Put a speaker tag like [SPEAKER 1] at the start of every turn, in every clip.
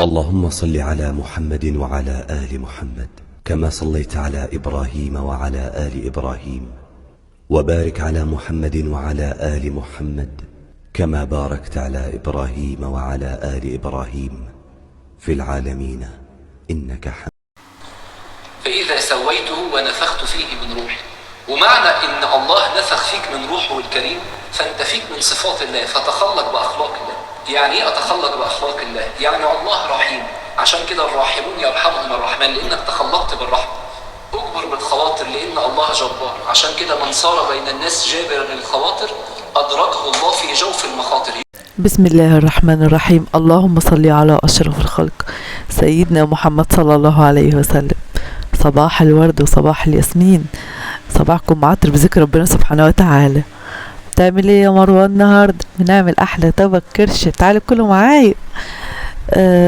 [SPEAKER 1] اللهم صل على محمد وعلى آل محمد كما صليت على إبراهيم وعلى آل إبراهيم، وبارك على محمد وعلى آل محمد كما باركت على إبراهيم وعلى آل إبراهيم في العالمين إنك حميد.
[SPEAKER 2] فإذا سويته ونفخت فيه من روحي. ومعنى إن الله نفخ فيك من روحه الكريم فأنت فيك من صفات الله، فتخلق بأخلاق الله. يعني إيه أتخلق بأخلاق الله؟ يعني الله رحيم، عشان كده الراحمون يرحمهم الرحمن، لأنك تخلقت بالرحمة. أجبر بالخواطر لأن الله جبار، عشان كده من صار بين الناس جابر للخواطر أدركه الله في جوف المخاطر.
[SPEAKER 3] بسم الله الرحمن الرحيم. اللهم صل على أشرف الخلق سيدنا محمد صلى الله عليه وسلم. صباح الورد وصباح الياسمين، صباحكم معطر بذكر ربنا سبحانه وتعالى. بتعمل ايه يا مروه النهارده؟ بنعمل احلى طبق كرشه، تعالوا كلوا معايا.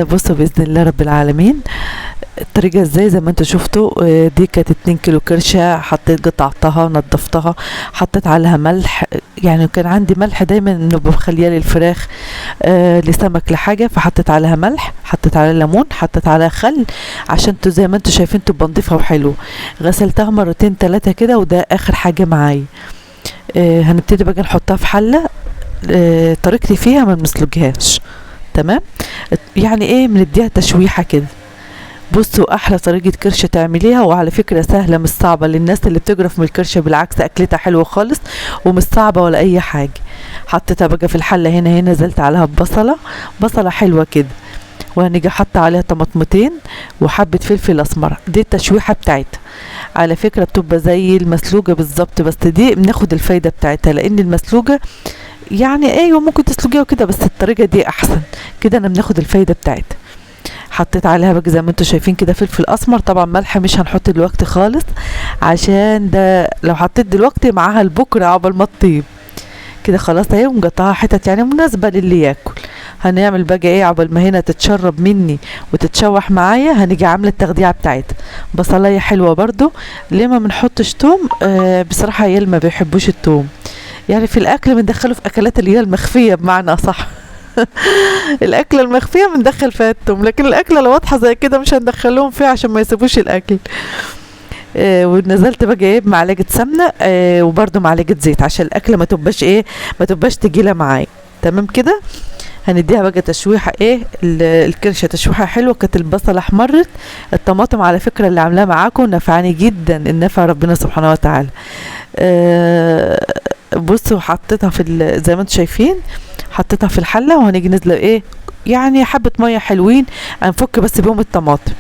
[SPEAKER 3] بصوا باذن الله رب العالمين الطريقه ازاي زي ما انتوا شفتوا. دي كانت 2 كيلو كرشه، حطيت قطعتها نضفتها، حطيت عليها ملح، يعني كان عندي ملح دايما انه بخليها للفراخ لسمك لحاجه، فحطيت عليها ملح، حطيت عليها ليمون، حطيت عليها خل عشان زي ما انتوا شايفين تبقى نضيفه وحلو. غسلتها مرتين 3 كده، وده اخر حاجه معايا. هنبتدي بقى نحطها في حله. طريقتي فيها ما بنسلقهاش، تمام؟ يعني ايه، بنديها تشويحه كده. بصوا احلى طريقه كرشه تعمليها، وعلى فكره سهله مش صعبه للناس اللي بتجرف من الكرشه، بالعكس اكلتها حلوه خالص ومش صعبه ولا اي حاجه. حطيتها بقى في الحله، هنا نزلت عليها بصله حلوه كده، وهنيجي حاطه عليها طماطمتين وحبه فلفل اسمر. دي التشويحه بتاعتها، على فكره بتبقى زي المسلوقه بالظبط، بس دي بناخد الفايده بتاعتها، لان المسلوقه يعني ايوه ممكن تسلقيها وكده، بس الطريقه دي احسن كده، انا بناخد الفايده بتاعتها. حطيت عليها بقى زي ما انتوا شايفين كده فلفل اسمر. طبعا ملح مش هنحط دلوقتي خالص، عشان ده لو حطيت دلوقتي معاها لبكره عقبال ما تطيب كده. خلاص اهي ومقطعها حتت يعني مناسبه للي ياكل. هنعمل بقى ايه عقبال ما هنا تتشرب مني وتتشوح معايا، هنيجي عامله التغذيه بتاعتها. بصلايه حلوه برضو. ليه ما بنحطش توم؟ بصراحه عيال ما بيحبوش التوم، يعني في الاكل بندخله في اكلات اللي هي المخفيه بمعنى اصح. الاكله المخفيه بندخل فيها التوم، لكن الاكله الواضحه زي كده مش هندخلهم فيها عشان ما يسيبوش الاكل. ونزلت بقى ايه بمعلقه سمنه، وبرده معلقه زيت عشان الاكله ما تبقاش ايه، ما تبقاش تقيله معايا. تمام كده. هنديها بقى تشويحه ايه، الكرشه تشويحه حلوه. كانت البصله احمرت. الطماطم على فكره اللي عاملاها معاكم نفعني جدا، النفع ربنا سبحانه وتعالى. بصوا حطيتها في زي ما انتم شايفين، حطيتها في الحله، وهنيجي نزله ايه يعني حبه ميه حلوين، هنفك بس بيهم الطماطم.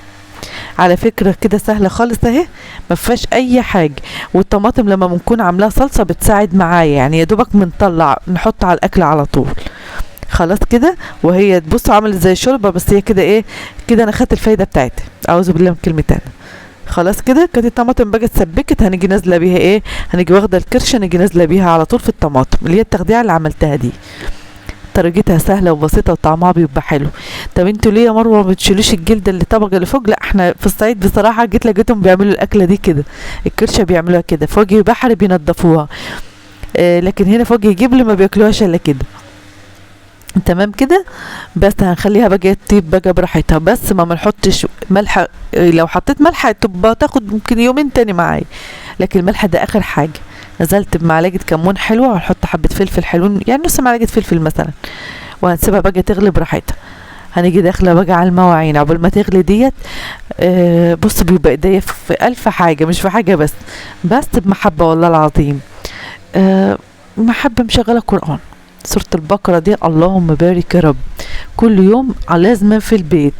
[SPEAKER 3] على فكره كده سهله خالص اهي، ما فيهاش اي حاجه. والطماطم لما بنكون عاملاها صلصه بتساعد معايا، يعني يا دوبك بنطلع نحط على الاكل على طول. خلاص كده. وهي تبصوا عملت زي شوربه، بس هي كده ايه كده، انا خدت الفايده بتاعتها، اعوذ بالله من كلمه تانية. خلاص كده كانت الطماطم بقى اتسبكت، هنيجي نازله بيها ايه، هنيجي واخده الكرشه نيجي نازله بيها على طول في الطماطم اللي هي التخديعه اللي عملتها دي. طريقتها سهله وبسيطه وطعمها بيبقى حلو. طب انتوا ليه يا مروه ما بتشيلوش الجلد اللي طبقه اللي فوق؟ لا احنا في الصعيد بصراحه جيت لقيتهم بيعملوا الاكله دي كده، الكرشه بيعملوها كده، في وجه بحري بينضفوها. لكن هنا في وجه جبل ما بياكلوهاش الا كده. تمام كده. بس هنخليها بقى تطيب بقى براحتها، بس ما بنحطش ملح. لو حطيت ملح تبقى تاخد ممكن يومين تاني معايا، لكن الملح ده اخر حاجه. نزلت بمعلقه كمون حلوه، وهنحط حبه فلفل حلوين، يعني نص معلقه فلفل مثلا، وهنسيبها بقى تغلي براحتها. هنيجي داخله بقى على المواعين عقبال ما تغلي ديت. بص بيبقى ايديا في 1000 حاجه، مش في حاجه بس بمحبه والله العظيم. محبه مشغله قران، سورة البقرة دي اللهم بارك يا رب، كل يوم لازم في البيت.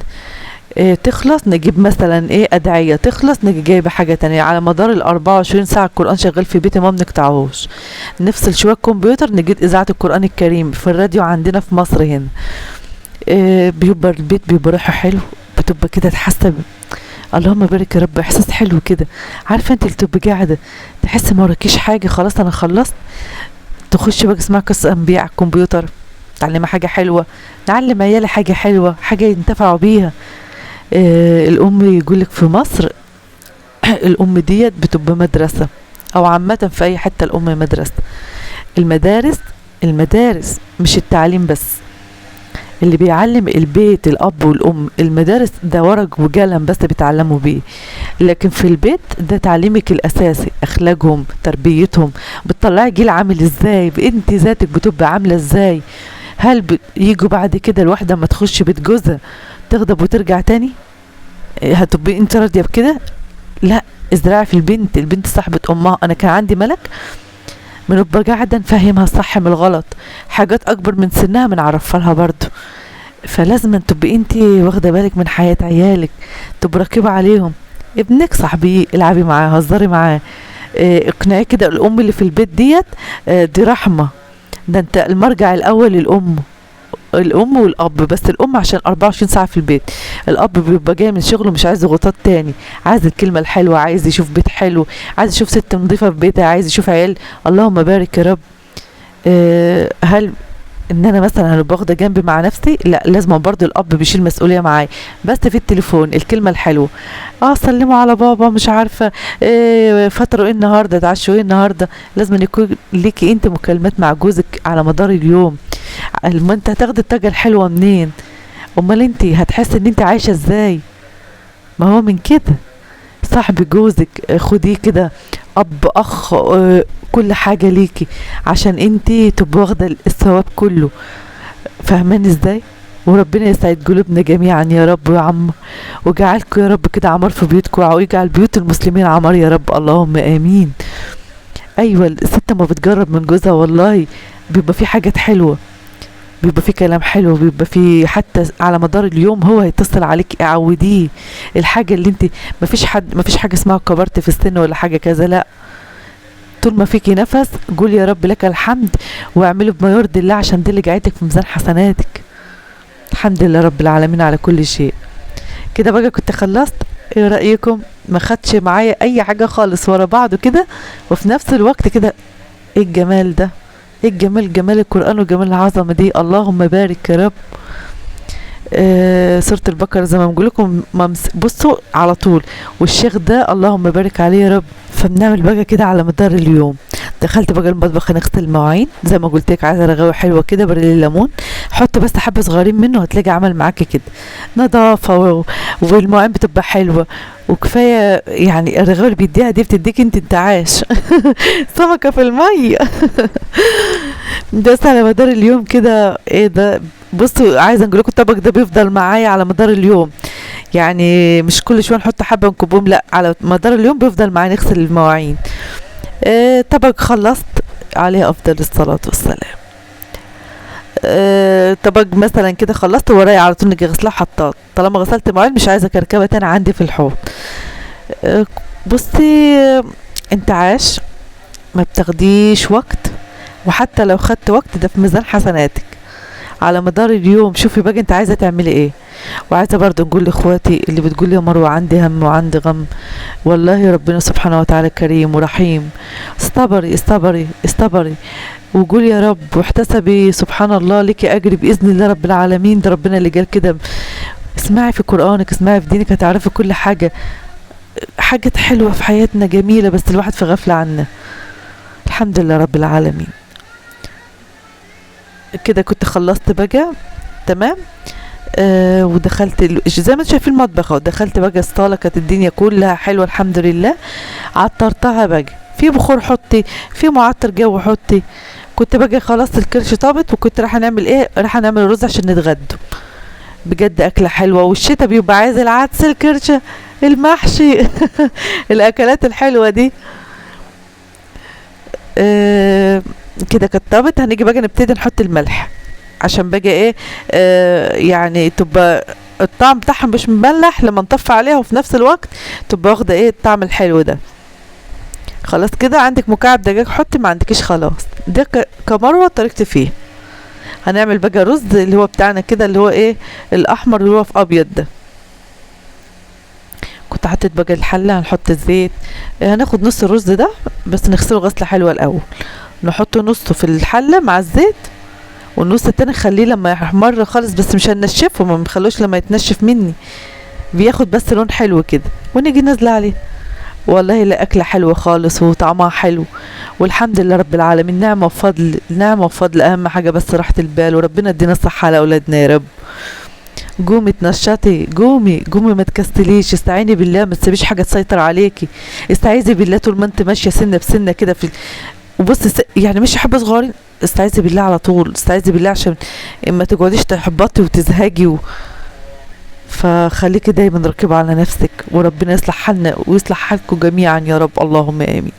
[SPEAKER 3] تخلص نجيب مثلا ايه ادعية، تخلص نجي جايبة حاجة تانية. على مدار 24 ساعة القرآن شغال في بيتي، ما بنقطعهوش. نفصل شوية الكمبيوتر نجيب اذاعة القرآن الكريم في الراديو عندنا في مصر هنا. بيبقى البيت بيبقى ريحه حلو، بتبقى كده تحس اللهم بارك يا رب، احساس حلو كده. عارفه انت اللي تبقى قاعده تحس ما وراكيش حاجه، خلاص انا خلصت، تخش بقى اسمها قصة انبياء على الكمبيوتر، تعلمها حاجة حلوة، نعلم عيالي حاجة حلوة، حاجة ينتفعوا بيها. الام يقولك في مصر الام ديت بتبقى مدرسة، او عامة في اي حتة الام مدرسة. المدارس مش التعليم بس، اللي بيعلم البيت الاب والام. المدارس ده ورق وقلم بس بيتعلموا بيه، لكن في البيت ده تعليمك الاساسي، اخلاقهم، تربيتهم، بتطلعي جيل عامل ازاي، انت ذاتك بتبقى عامله ازاي. هل يجوا بعد كده الواحده ما تخش بيت جوزها تغضب وترجع تاني؟ هتبقي انت راضيه بكده؟ لا، ازرعي في البنت صاحبه امها. انا كان عندي ملك بنبقى قاعده نفهمها الصح من الغلط، حاجات اكبر من سنها بنعرفها لها برضو. فلازم تبقي انت واخده بالك من حياه عيالك، تبقي راقبه عليهم. ابنك صاحبيه، العبي معاه، هزري معاه، اقنعي كده. الام اللي في البيت ديت دي رحمه، ده انت المرجع الاول الام والاب. بس الام عشان 24 ساعه في البيت، الاب بيبقى جاي من شغله مش عايز ضغوطات تاني، عايز الكلمه الحلوه، عايز يشوف بيت حلو، عايز يشوف ست نظيفه في بيتها، عايز يشوف عيال. اللهم بارك يا رب. هل ان انا مثلا هبقى واخده جنبي مع نفسي؟ لا، لازم برضه الاب بيشيل مسؤوليه معايا. بس في التليفون الكلمه الحلوه، سلموا على بابا، مش عارفه فطروا ايه النهارده، اتعشوا ايه النهارده. لازم يكون ليكي انت مكالمات مع جوزك على مدار اليوم. ما انت هتاخدي الطاقه الحلوه منين؟ امال انت هتحسي ان انت عايشه ازاي؟ ما هو من كده. صاحبي جوزك، خديه كده اب، اخ، كل حاجه ليكي، عشان انت تبقى واخده الثواب كله. فاهماني ازاي؟ وربنا يسعد قلوبنا جميعا يا رب يا عم، وجعلكم يا رب كده عمار في بيوتكم، ويجعل بيوت المسلمين عمار يا رب، اللهم امين. ايوه، الست ما بتجرب من جوزها والله بيبقى في حاجات حلوه، بيبقى في كلام حلو، بيبقى في حتى على مدار اليوم هو هيتصل عليك، اعوديه الحاجه اللي انت. مفيش حاجه اسمها كبرت في السن ولا حاجه كذا، لا. طول ما فيكي نفس قول يا رب لك الحمد، واعملي بما يرضي الله، عشان دي اللي جعلتك في ميزان حسناتك. الحمد لله رب العالمين على كل شيء. كده بقى كنت خلصت. ايه رايكم؟ ما خدش معايا اي حاجه خالص ورا بعض كده، وفي نفس الوقت كده ايه الجمال ده، ايه الجمال، جمال القرآن وجمال العظمة دي. اللهم بارك يا رب. سورة البقرة زي ما بقول لكم، بصوا على طول. والشيخ ده اللهم بارك عليه يا رب. فبنعمل بقى كده على مدار اليوم. دخلت بقى المطبخ هنغسل المواعين زي ما قلت لك، عايزه رغاوي حلوه كده، بريل الليمون، حط بس حبه صغيرين منه هتلاقي عمل معاكي كده نظافه، والمواعين بتبقى حلوه وكفايه. يعني الرغاوي اللي بيديها دي بتديك انت انتعاش سمكه في الميه بس على مدار اليوم كده. ايه ده؟ بصوا، عايزه اقول لكم الطبق ده بيفضل معايا على مدار اليوم، يعني مش كل شويه نحط حبه ونكبهم، لا، على مدار اليوم بيفضل معايا نغسل المواعين. طبق خلصت عليه افضل الصلاه والسلام. طبق مثلا كده خلصت، ورايا على طول نجي غسلها حطات. طالما غسلت مواعين مش عايزه كركبه تاني عندي في الحوض. بصي، انتعاش ما بتاخديش وقت، وحتى لو خدت وقت ده في ميزان حسناتك على مدار اليوم. شوفي بقى انت عايزه تعملي ايه. وعايزه برضه نقول لاخواتي اللي بتقول لي يا مروه عندي هم وعندي غم، والله ربنا سبحانه وتعالى كريم ورحيم. استبري استبري استبري، وقول يا رب، واحتسبي سبحان الله ليكي اجر باذن الله رب العالمين. ده ربنا اللي قال كده. اسمعي في قرانك، اسمعي في دينك، هتعرفي كل حاجه. حاجات حلوه في حياتنا جميله، بس الواحد في غفله عنها. الحمد لله رب العالمين. كده كنت خلصت بقى تمام. ودخلت زي ما انتم شايفين المطبخ اهو. دخلت بقى الصاله، كانت الدنيا كلها حلوه الحمد لله. عطرتها بقى، في بخور حطي، في معطر جو حطي. كنت بقى خلاص الكرش طابت، وكنت رايحه نعمل ايه، رايحه نعمل رز عشان نتغدوا. بجد اكله حلوه، والشتا بيبقى عايز العدس، الكرشه، المحشي الاكلات الحلوه دي. كده كانت طابت. هنيجي بقى نبتدي نحط الملح، عشان بقى ايه، يعني تبقى الطعم بتاعها مش مملح لما نطفي عليها، وفي نفس الوقت تبقى واخده ايه الطعم الحلو ده. خلاص كده عندك مكعب دجاج حطي، ما عندكيش خلاص. ده كمروه طريقتي فيه. هنعمل بقى رز اللي هو بتاعنا كده، اللي هو ايه الاحمر اللي هو في ابيض ده. كنت حطيت بقى الحله، هنحط الزيت. هناخد نص الرز ده بس نغسله غسله حلوه الاول، نحطه نصه في الحله مع الزيت، والنص التاني خليه لما يحمر خالص، بس مش هننشفه، ما بنخلوش لما يتنشف مني، بياخد بس لون حلو كده، ونيجي نازله عليه. والله لا أكلة حلوة خالص وطعمها حلو، والحمد لله رب العالمين. نعمة وفضل، نعمة وفضل، أهم حاجة بس راحة البال، وربنا يدينا الصحة على أولادنا يا رب. قومي اتنشطي، قومي قومي، ما تكسليش، استعيني بالله، ما تسيبيش حاجة تسيطر عليكي، استعيذي بالله طول ما انت ماشية سنة بسنة كده وبصي يعني مش حبة صغيرين، استعيذي بالله على طول، استعيذي بالله عشان ما تقعديش تحبطي وتزهجي فخليكي دايما راقبة على نفسك، وربنا يصلح حالنا ويصلح حالكم جميعا يا رب، اللهم امين.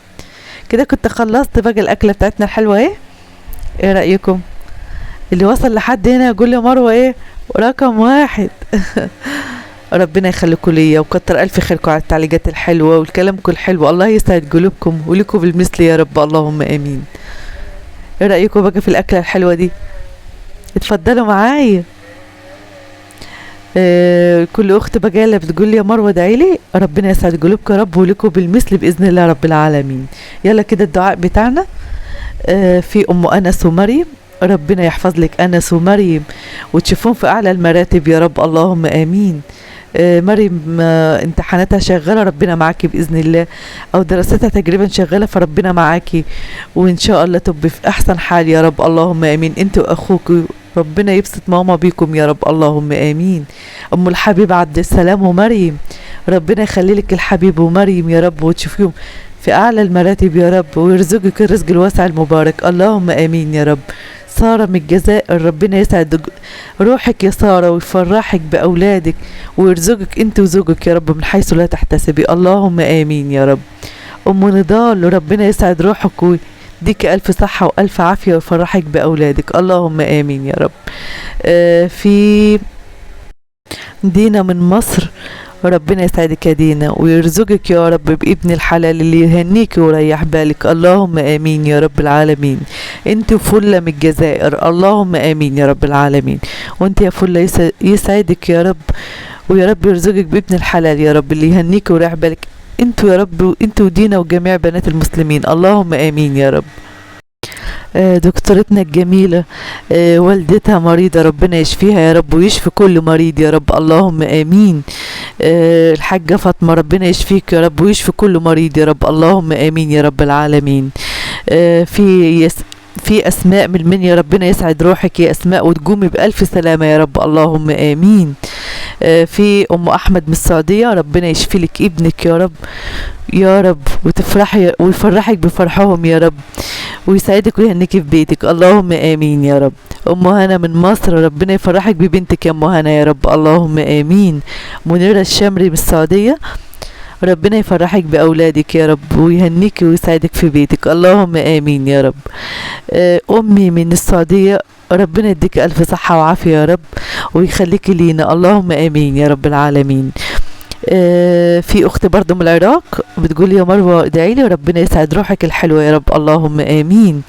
[SPEAKER 3] كده كنت خلصت بقى الاكله بتاعتنا الحلوه. ايه رايكم؟ اللي وصل لحد هنا يقول يا مروه ايه رقم 1. ربنا يخليكم ليا، وكتر الف خيركم على التعليقات الحلوه والكلامكم الحلو، الله يسعد قلوبكم وليكم بالمثل يا رب، اللهم امين. ايه رايكم بقى في الاكله الحلوه دي؟ اتفضلوا معايا. كل اخت بجاله بتقول لي يا مروه ادعي لي، ربنا يسعد قلوبكم يا رب وليكم بالمثل باذن الله رب العالمين. يلا كده الدعاء بتاعنا. في ام انس ومريم، ربنا يحفظ لك انس ومريم وتشوفون في اعلى المراتب يا رب، اللهم امين. مريم امتحاناتها شغاله، ربنا معاكي باذن الله، او دراستها تقريبا شغاله، فربنا معاكي وان شاء الله تبقي في احسن حال يا رب، اللهم امين. انت واخوك ربنا يبسط ماما بيكم يا رب، اللهم امين. ام الحبيب عبد السلام ومريم، ربنا يخلي لك الحبيب ومريم يا رب وتشوفيهم في اعلى المراتب يا رب، ويرزقك الرزق الواسع المبارك، اللهم امين يا رب. سارة من الجزائر، ربنا يسعد روحك يا سارة ويفرحك بأولادك ويرزقك انت وزوجك يا رب من حيث لا تحتسبي، اللهم آمين يا رب. أم نضال، ربنا يسعد روحك ويديك ألف صحة وألف عافية ويفرحك بأولادك، اللهم آمين يا رب. في دينا من مصر، ربنا يسعدك يا دينا ويرزقك يا رب بابن الحلال اللي يهنيك ويريح بالك، اللهم امين يا رب العالمين. انت وفله من الجزائر، اللهم امين يا رب العالمين. وانت يا فله يسعدك يا رب، ويا رب يرزقك بابن الحلال يا رب اللي يهنيك ويريح بالك، انتوا يا رب، انتوا ودينا وجميع بنات المسلمين، اللهم امين يا رب. دكتورتنا الجميلة والدتها مريضة، ربنا يشفيها يا رب ويشفي كل مريض يا رب، اللهم آمين. الحاجة فاطمة، ربنا يشفيك يا رب ويشفي كل مريض يا رب، اللهم آمين يا رب العالمين. في أسماء من المنيا، ربنا يسعد روحك يا أسماء وتقومي بألف سلامة يا رب، اللهم آمين. في أم أحمد من السعودية، ربنا يشفي لك ابنك يا رب يا رب وتفرحي ويفرحك بفرحهم يا رب ويسعدك ويهنيك في بيتك، اللهم آمين يا رب. أم هنا من مصر، ربنا يفرحك ببنتك يا أم هنا يا رب، اللهم آمين. منيرة الشمري من السعودية، ربنا يفرحك بأولادك يا رب ويهنيك ويسعدك في بيتك، اللهم آمين يا رب. أمي من السعودية، ربنا يديك ألف صحة وعافية يا رب ويخليك لينا، اللهم آمين يا رب العالمين. في أخت برضو من العراق بتقول يا مروة ادعي لي وربنا يسعد روحك الحلوة يا رب، اللهم آمين.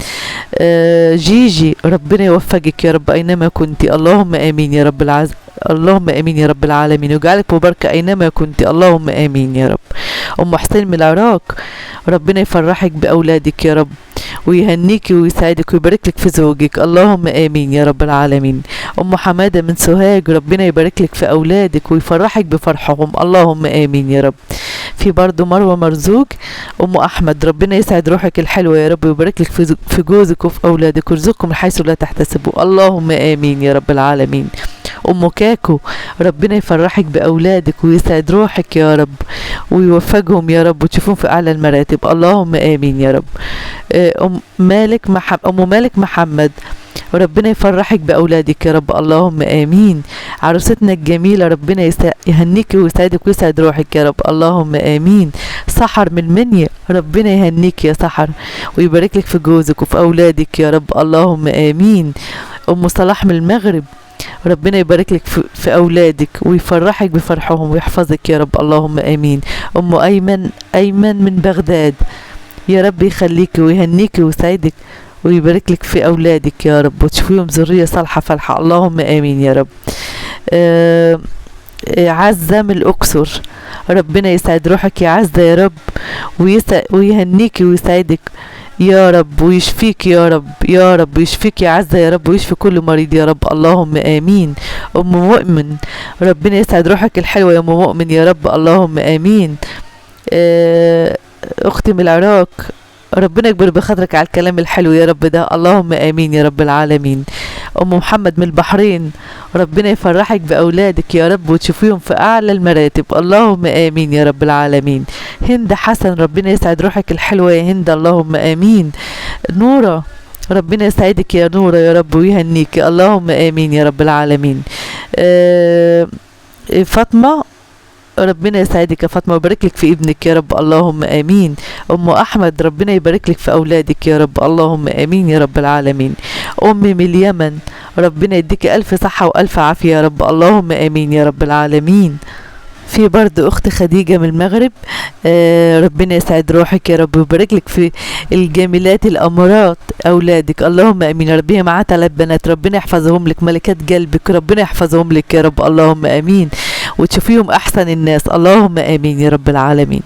[SPEAKER 3] جيجي، ربنا يوفقك يا رب أينما كنت، اللهم آمين يا رب اللهم آمين يا رب العالمين ويجعلك مباركة أينما كنت، اللهم آمين يا رب. أم حسين من العراق، ربنا يفرحك بأولادك يا رب ويهنيك ويسعدك ويبارك لك في زوجك، اللهم آمين يا رب العالمين. أم حمادة من سوهاج، ربنا يبارك لك في أولادك ويفرحك بفرحهم، اللهم آمين يا رب. في برضو مروة مرزوق، أم أحمد، ربنا يسعد روحك الحلوة يا رب ويبارك لك في جوزك وفي أولادك ويرزقكم من حيث لا تحتسبوا، اللهم آمين يا رب العالمين. أم كاكو، ربنا يفرحك بأولادك ويسعد روحك يا رب ويوفقهم يا رب وتشوفون في أعلى المراتب، اللهم آمين يا رب. أم مالك محمد، ربنا يفرحك بأولادك يا رب، اللهم آمين. عروستنا الجميلة، ربنا يهنيك ويسعدك ويسعد روحك يا رب، اللهم آمين. سحر من منيا، ربنا يهنيك يا سحر ويبارك لك في جوزك وفي أولادك يا رب، اللهم آمين. أم صلاح من المغرب، ربنا يبارك لك في أولادك ويفرحك بفرحهم ويحفظك يا رب، اللهم آمين. أم أيمن من بغداد، يا رب يخليك ويهنيك ويسعدك ويبارك لك في أولادك يا رب وتشوفيهم ذرية صالحة فالحة، اللهم آمين يا رب. عزة من الأقصر، ربنا يسعد روحك يا عزة يا رب ويهنيك ويسعدك يا رب ويشفيك يا رب يا رب ويشفيك يا عزة يا رب ويشفي كل مريض يا رب، اللهم آمين. أم مؤمن، ربنا يسعد روحك الحلوة يا أم مؤمن يا رب، اللهم آمين. اختي من العراق، ربنا يكبر بخاطرك على الكلام الحلو يا رب ده، اللهم امين يا رب العالمين. ام محمد من البحرين، ربنا يفرحك باولادك يا رب وتشوفيهم في اعلى المراتب، اللهم امين يا رب العالمين. هند حسن، ربنا يسعد روحك الحلوه يا هند، اللهم امين. نوره، ربنا يسعدك يا نوره يا رب ويهنيك، اللهم امين يا رب العالمين. فاطمه، ربنا يسعدك يا فاطمه ويبارك لك في ابنك يا رب، اللهم امين. ام احمد، ربنا يبارك لك في اولادك يا رب، اللهم امين يا رب العالمين. امي من اليمن، ربنا يديك الف صحه والف عافيه يا رب، اللهم امين يا رب العالمين. في برضه اخت خديجه من المغرب، ربنا يسعد روحك يا رب ويبارك لك في الجميلات الامارات اولادك، اللهم امين يا رب. هي معاها 3 بنات، ربنا يحفظهم لك، ملكات قلبك ربنا يحفظهم لك يا رب، اللهم امين، وتشوفيهم احسن الناس، اللهم امين يا رب العالمين.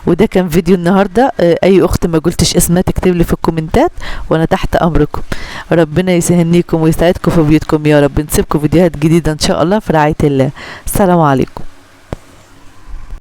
[SPEAKER 3] وده كان فيديو النهارده. اي اخت ما قلتش اسمها تكتب لي في الكومنتات وانا تحت امركم. ربنا يسهنيكم ويسعدكم في بيوتكم يا رب. نسيبكم فيديوهات جديده ان شاء الله في رعايه الله. السلام عليكم.